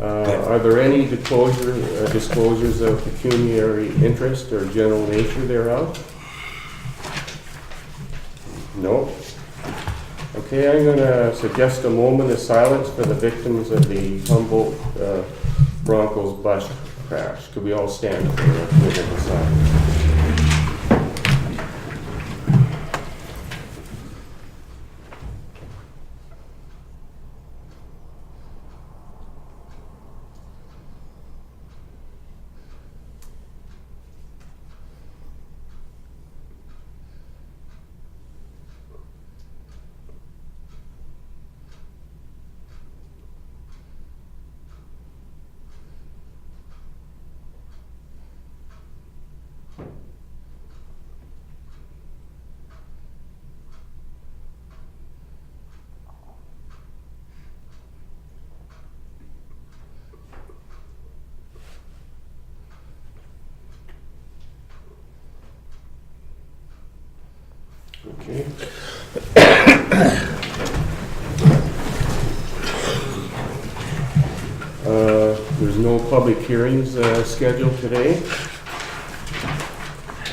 Are there any disclosures of pecuniary interest or general nature thereof? No. Okay, I'm going to suggest a moment of silence for the victims of the Humboldt Broncos bus crash. Could we all stand for a minute of silence? Okay. There's no public hearings scheduled today.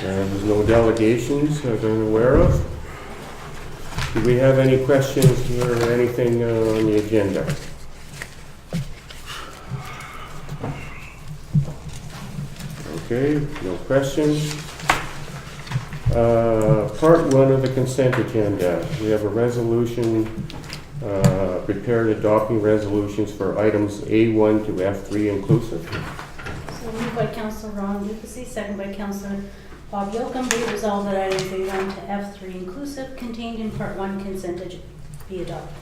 There's no delegations that I'm aware of. Do we have any questions or anything on the agenda? Okay, no questions. Part 1 of the consent agenda. We have a resolution prepared adopting resolutions for items A1 to F3 inclusive. So moved by Councillor Ron Lucas, second by Councillor Bob Yocum, be it resolved that items A1 to F3 inclusive contained in Part 1 consent agenda be adopted.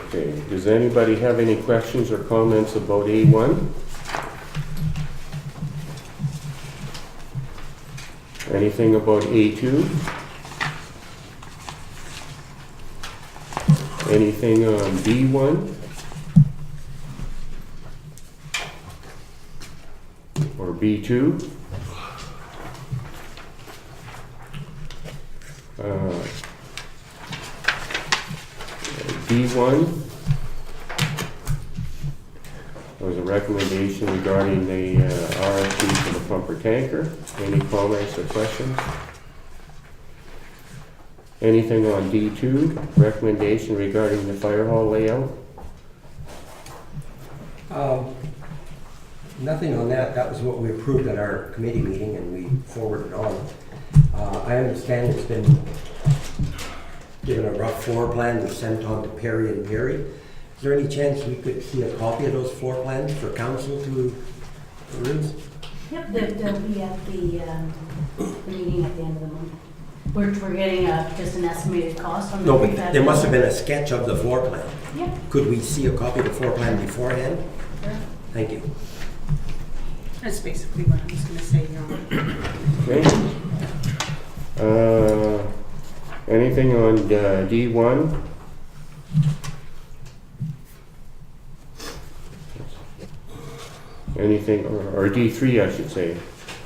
Okay, does anybody have any questions or comments about A1? Anything about A2? Anything on B1? Or B2? B1 was a recommendation regarding the RFP for the pumper tanker. Any comments or questions? Anything on D2, recommendation regarding the fire hall layout? Nothing on that. That was what we approved at our committee meeting and we forwarded on. I understand it's been given a rough floor plan and sent on to Perry and Perry. Is there any chance we could see a copy of those floor plans for council to peruse? Yep, they'll be at the meeting at the end of the month. We're getting just an estimated cost on the. No, but there must have been a sketch of the floor plan. Yep. Could we see a copy of the floor plan beforehand? Sure. Thank you. That's basically what I was going to say, Your Honor. Okay. Anything on D1? Anything, or D3 I should say.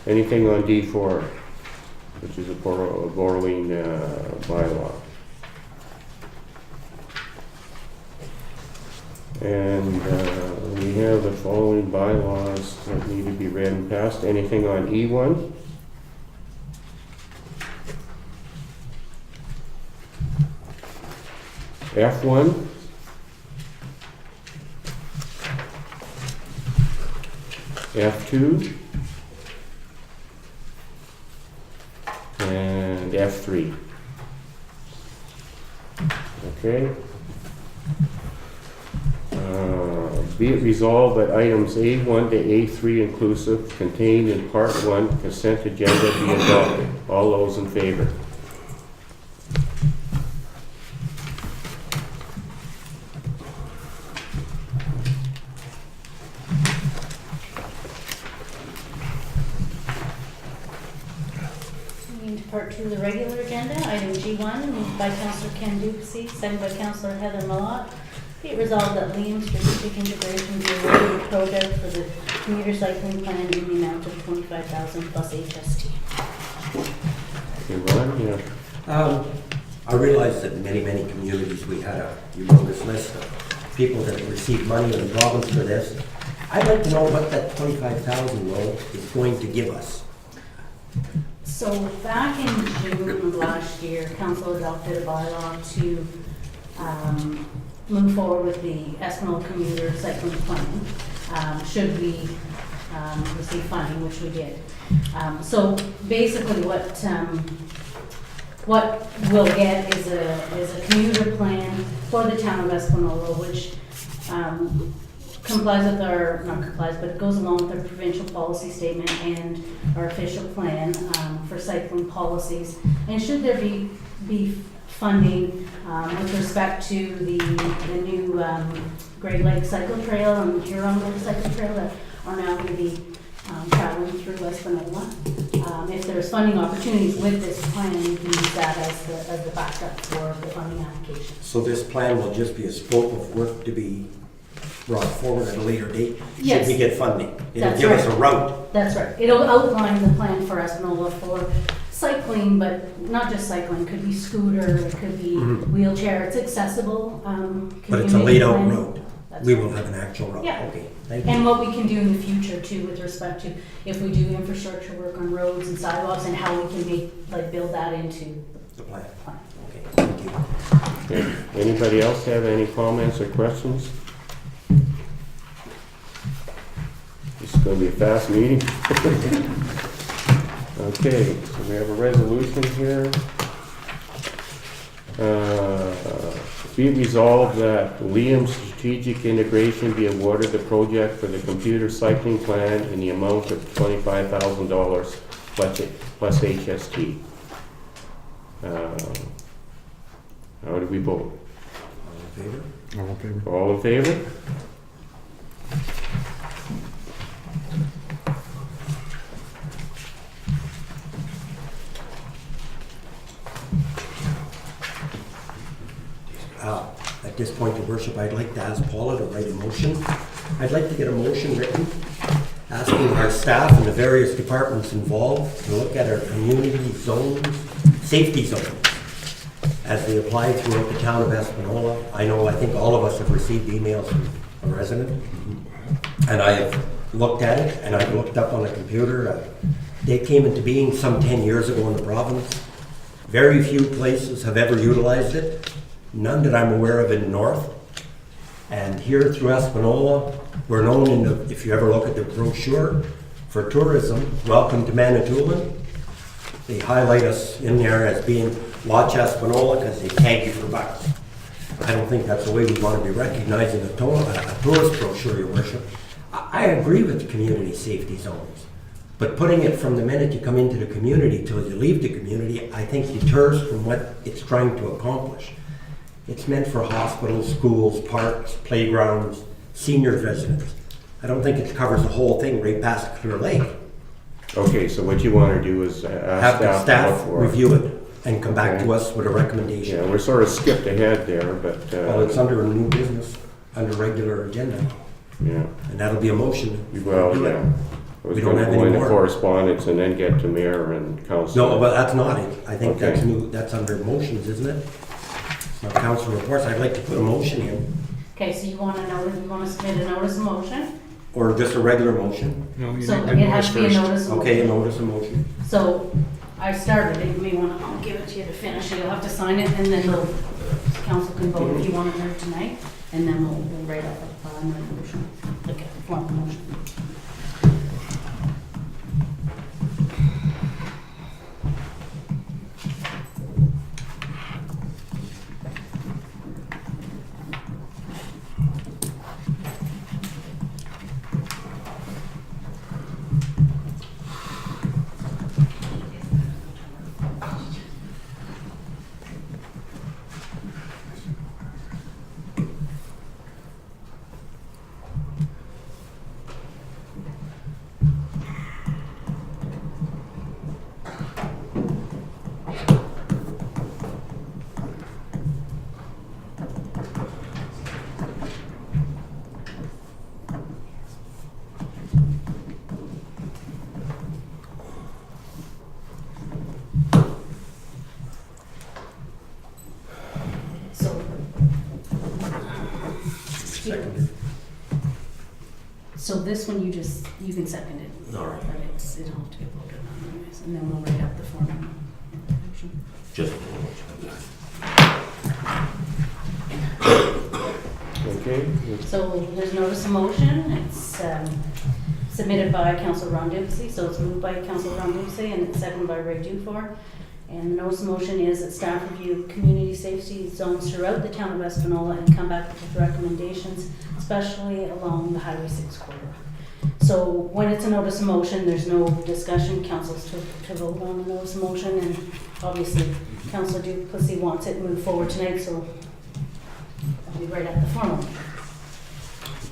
Anything on D4, which is a borrowing bylaw. And we have the following bylaws that need to be read and passed. Anything on E1? F1? F2? And F3. Okay. Be it resolved that items A1 to A3 inclusive contained in Part 1 consent agenda be adopted. All those in favor? Moving to Part 2 of the regular agenda, item G1, moved by Councillor Ken Dupuy, second by Councillor Heather Malott. Be it resolved that Liam Strategic Integration be awarded a project for the commuter cycling plan in the amount of $25,000 plus HST. Okay, Ron, yeah. I realize that in many communities we had a humongous list of people that have received money in the province for this. I'd like to know what that 25,000 loan is going to give us. So back in June of last year, council adopted a bylaw to move forward with the Espanola commuter cycling plan, should we receive funding, which we did. So basically what we'll get is a commuter plan for the town of Espanola, which complies with our, not complies, but it goes along with our provincial policy statement and our official plan for cycling policies. And should there be funding with respect to the new Great Lakes Cycle Trail and Huron Lake Cycle Trail that are now going to be traveling through Espanola. If there's funding opportunities with this plan, you can use that as the backup for the funding application. So this plan will just be a scope of work to be brought forward at a later date? Yes. Should we get funding? It'll That's give us right. a route. That's right. It'll outline the plan for Espanola for cycling, but not just cycling. It could be scooter, it could be Mhm. wheelchair. It's accessible. But it's a laid out community plan. route. That's We right. will have an actual route. Yeah. Okay, thank you. And what we can do in the future too with respect to if we do infrastructure work on roads and sidewalks and how we can build that into The plan. the plan. Okay, thank you. Okay. Anybody else have any comments or questions? This is going to be a fast meeting. Okay, so we have a resolution here. Be resolved that Liam Strategic Integration be awarded the project for the computer cycling plan in the amount of $25,000 plus HST. How do we vote? All in favor? All in favor? All in favor? At this point, Your Worship, I'd like to ask Paula to write a motion. I'd like to get a motion written asking our staff and the various departments involved to look at our community zones, safety zones, as they apply throughout the town of Espanola. I think all of us have received emails from a resident, and I've looked at it, and I've looked up on the computer. They came into being some 10 years ago in the province. Very few places have ever utilized it. None that I'm aware of in the north. And here through Espanola, we're known in the, if you ever look at the brochure for tourism, welcome to Manitoulin. They highlight us in there as being watch Espanola because they tag you for bucks. I don't think that's the way we want to be recognizing a tourist brochure, Your Worship. I agree with the community safety zones, but putting it from the minute you come into the community till you leave the community, I think deters from what it's trying to accomplish. It's meant for hospitals, schools, parks, playgrounds, senior residents. I don't think it covers the whole thing right past Clear Lake. Okay, so what you want to do is Have ask the staff to look staff for it. review it and come back Okay. to us with a recommendation. Yeah, we're sort of skipped ahead there, but, Well, it's under a new business, under regular agenda, yeah, and that'll be a motion. well, yeah. I was We don't going to have go any into more. correspondence and then get to mayor and council. No, but that's not it. I think that's Okay. new, that's under motions, isn't it? It's not council reports. I'd like to put a motion in, Okay, so you want to submit a notice of motion? or just a regular motion. No, you So need it to has notice to be a first. notice of motion. Okay, a notice of motion. So I started it, you may want to, I'll give it to you to finish it, you'll have to sign it, and then the council can vote if you want it there tonight, and then we'll write up a motion, like a formal motion. Seconded. So this one, you can second it. All right. But it'll have to get voted on anyways, and then we'll write up the formal motion. Just. Okay, So there's notice of motion, it's submitted by Councillor Ron Dempsey, so it's moved by Councillor Ron Dempsey and it's seconded by Ray Dufour. And the notice of motion is that staff review community safety zones throughout the town of Espanola and come back with recommendations, especially along the Highway 6 corridor. So when it's a notice of motion, there's no discussion, council's to vote on the notice of motion, and obviously Councillor Duplessis wants it moved forward tonight, so I'll be right at the formal.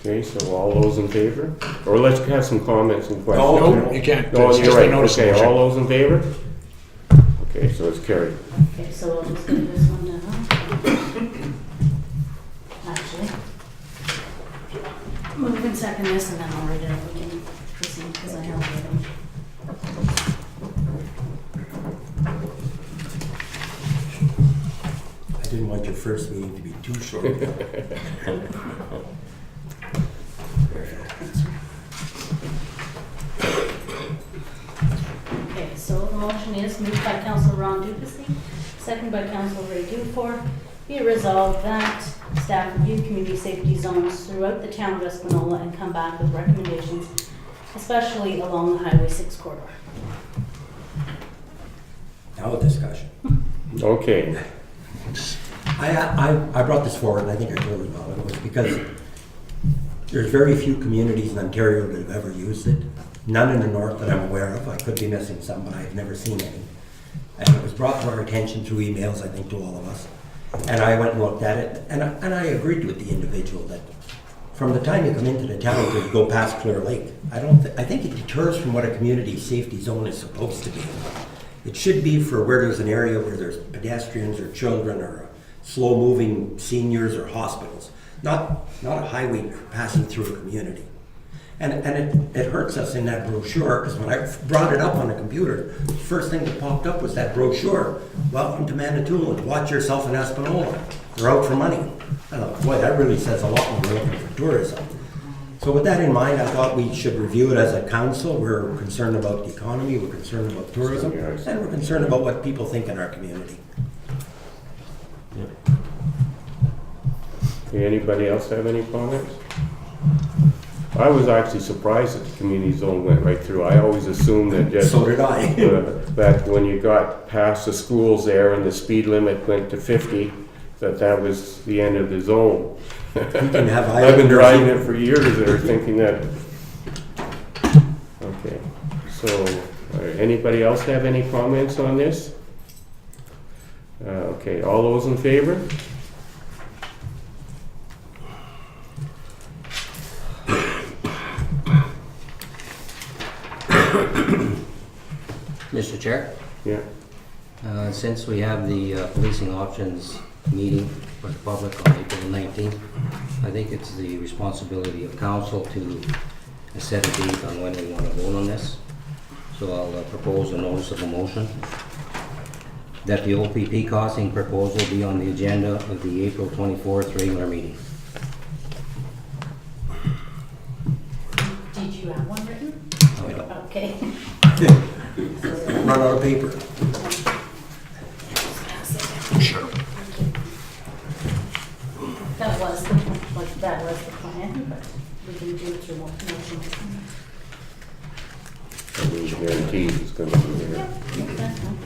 okay, so all those in favor? Or let's have some comments and questions. No, you can't. No, It's you're just a right, notice of okay, motion. all those in favor? Okay, so it's carried. Okay, so I'll just do this one now. Actually. Move and second this and then I'll write it up again, because I have it. I didn't want your first meeting to be too short. Okay, so the motion is moved by Councillor Ron Duplessis, seconded by Councillor Ray Dufour. Be it resolved that staff review community safety zones throughout the town of Espanola and come back with recommendations, especially along the Highway 6 corridor. Now a discussion. Okay, I brought this forward, and I think I told you about it, was because there's very few communities in Ontario that have ever used it. None in the north that I'm aware of. I could be missing some, but I've never seen any. And it was brought to our attention through emails, I think, to all of us. And I went and looked at it, and I agreed with the individual that from the time you come into the town to go past Clear Lake, I think it deters from what a community safety zone is supposed to be. It should be for where there's an area where there's pedestrians or children or slow-moving seniors or hospitals, not a highway passing through a community. And it hurts us in that brochure, because when I brought it up on the computer, the first thing that popped up was that brochure. Welcome to Manitoulin, watch yourself in Espanola. They're out for money. I thought, boy, that really says a lot when we're looking for tourism. So with that in mind, I thought we should review it as a council. We're concerned about the economy, we're concerned about tourism, and we're concerned about what people think in our community. okay, anybody else have any comments? I was actually surprised that the community zone went right through. I always assumed that just So did I. that when you got past the schools there and the speed limit went to 50, that was the end of the zone. can have I've been driving it for years there thinking that. Okay, so anybody else have any comments on this? Okay, all those in favor? Mr. Chair, Yeah, since we have the policing options meeting for the public on April 19th, I think it's the responsibility of council to set a date on when we want to vote on this. So I'll propose a notice of a motion that the OPP costing proposal be on the agenda of the April 24th regular meeting. Did you have one written? Oh, I don't. Okay. Run out of paper. Sure. That was the plan, but we can do it through motion. I mean, guaranteed it's gonna be there. That's fine.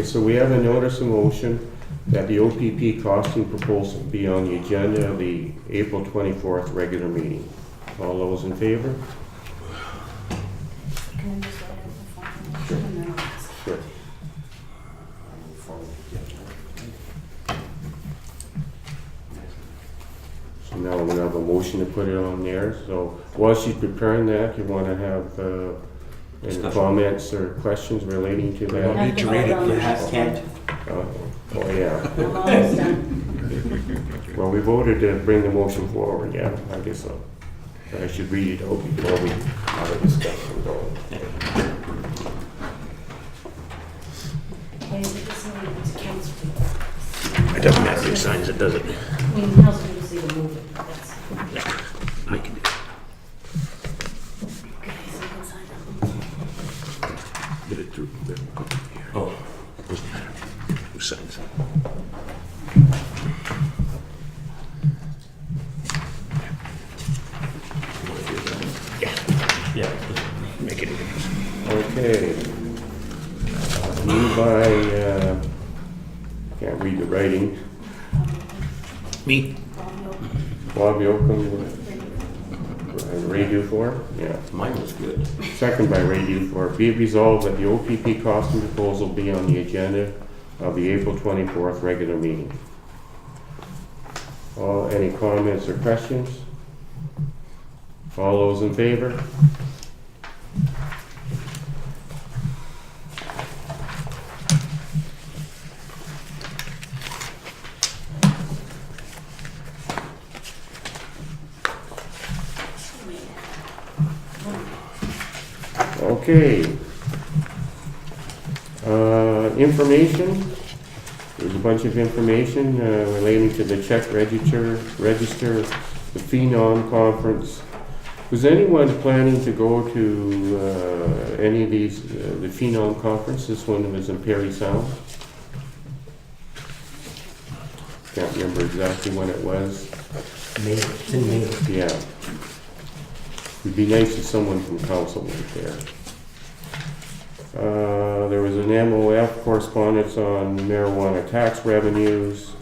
so we have a notice of motion that the OPP costing proposal be on the agenda of the April 24th regular meeting. All those in favor? Can I just write out the formal motion and then I'll- Sure. So now we're gonna have a motion to put it on there. So while she's preparing that, you wanna have any Discussion. comments or questions relating to that? I can hold on You to have this Kent? Oh, yeah. one. I'm almost done. Well, we voted to bring the motion forward, yeah, I guess so. But I should read it out before we have a discussion going. Okay, we just need to cancel. It doesn't matter who signs it, does it? I mean, how's it just need to move it? That's, I can do it. okay, so you can sign it. Get it through there. Oh. Doesn't matter who signs it. Yeah. Make it easy. Okay. Moved by, can't read the writing, Me? Bob Yocum, Ray Dufour, yeah. Mine was good. Second by Ray Dufour. Be it resolved that the OPP costing proposal be on the agenda of the April 24th regular meeting. Any comments or questions? All those in favor? Okay. Information. There's a bunch of information relating to the Czech register, the Phenom Conference. Was anyone planning to go to any of these, the Phenom Conference? This one was in Parry Sound. Can't remember exactly when it was. May, it's in May. Yeah. It'd be nice if someone from council went there. There was an MOF correspondence on marijuana tax revenues,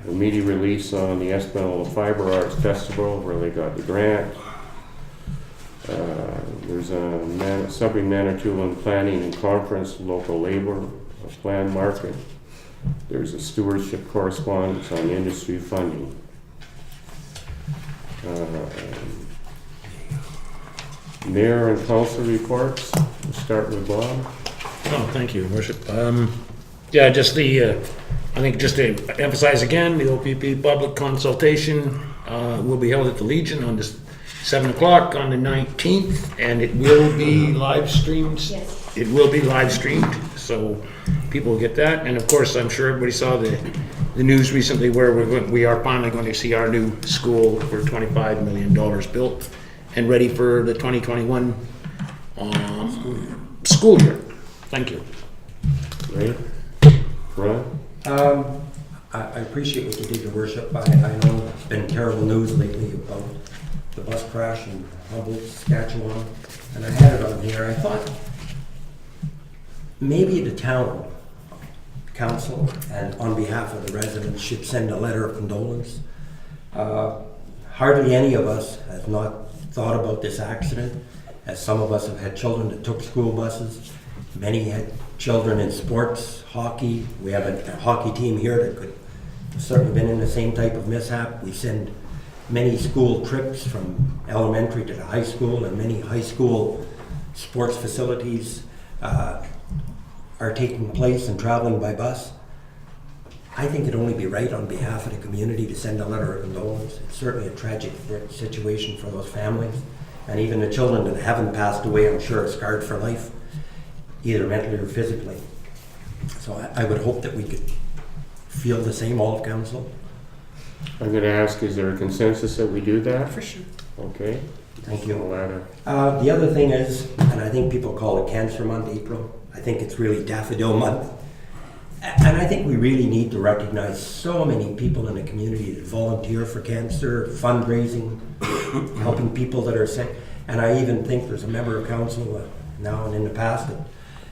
a media release on the Espanola Fiber Arts Festival where they got the grant. There's a Sudbury Manitoulin Planning and Conference local labor plan market. There's a stewardship correspondence on industry funding. Mayor and council reports. We'll start with Bob. Oh, thank you, Worship. Yeah, just I think just to emphasize again, the OPP public consultation will be held at the Legion on this 7 o'clock on the 19th, and it will be live streamed. Yes. It will be live streamed, so people will get that. And of course, I'm sure everybody saw the news recently where we are finally going to see our new school for $25 million built and ready for the 2021 school year. Thank you. Right? Ron? I appreciate what you did, Your Worship. I know it's been terrible news lately about the bus crash in Humboldt, Saskatchewan, and I had it on here. I thought maybe the town council and on behalf of the residents should send a letter of condolence. Hardly any of us have not thought about this accident, as some of us have had children that took school buses. Many had children in sports, hockey. We have a hockey team here that could have certainly been in the same type of mishap. We send many school trips from elementary to the high school, and many high school sports facilities are taking place and traveling by bus. I think it'd only be right on behalf of the community to send a letter of condolence. It's certainly a tragic situation for those families, and even the children that haven't passed away, I'm sure, are scarred for life, either mentally or physically. So I would hope that we could feel the same, all of council. I'm going to ask, is there a consensus that we do that? For sure. Okay. Thank you. I'll add The other thing is, and I think people call it Cancer Month, April. I think it's really Daffodil Month. And I think we really need to recognize so many people in the community that volunteer for cancer, fundraising, helping people that are sick. And I even think there's a member of council now and in the past that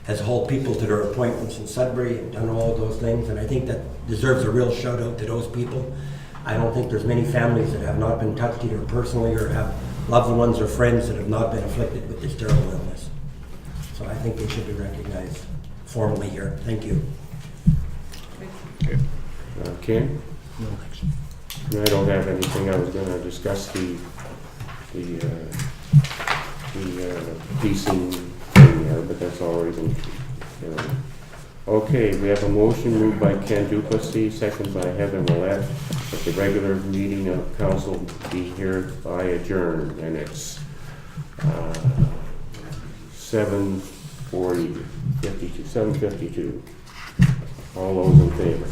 has hauled people to their appointments in Sudbury and done all of those things, and I think that deserves a real shout out to those people. I don't think there's many families that have not been touched either personally or have loved ones or friends that have not been afflicted with this terrible illness. So I think they should be recognized formally here. Thank you. Ken? I don't have anything. I was gonna discuss the piecing thing there, but that's already been, Okay, we have a motion moved by Ken Duplessis, second by Heather Millette, that the regular meeting of council be hereby adjourned, and it's 7:52. All those in favor?